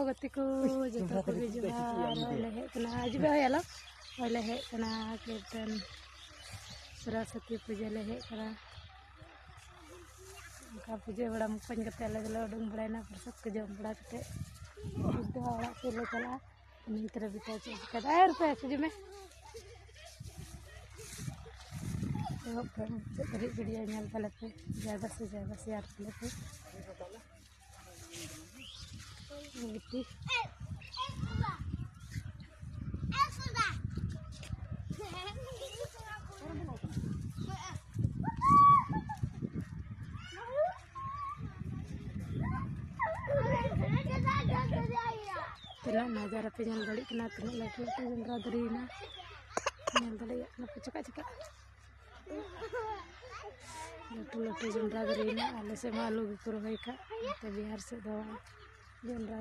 गति को जो को जोहार हेकना हजबे हलो हले हेकना कीर्तन सरस्वती पूजा ले हेकना उनका पूजा बड़ा मुकन कते अले दले उडुंग बड़ायना प्रसाद को जम बड़ा कते दो हड़ा से ले चला नहीं तरह बिता चल का रुपए से में वीडियो ñal pale पे ज़्यादा से ज़्यादा शेयर पले पे गिट्टी तना नजारा पे ñal दड़ी कना तना लगे जंगरा दरीना ñal दड़ी ना चका चका लटू लटू जंगरा दरीना आले से मालू भी पुरो है का बिहार से दवा जंगरा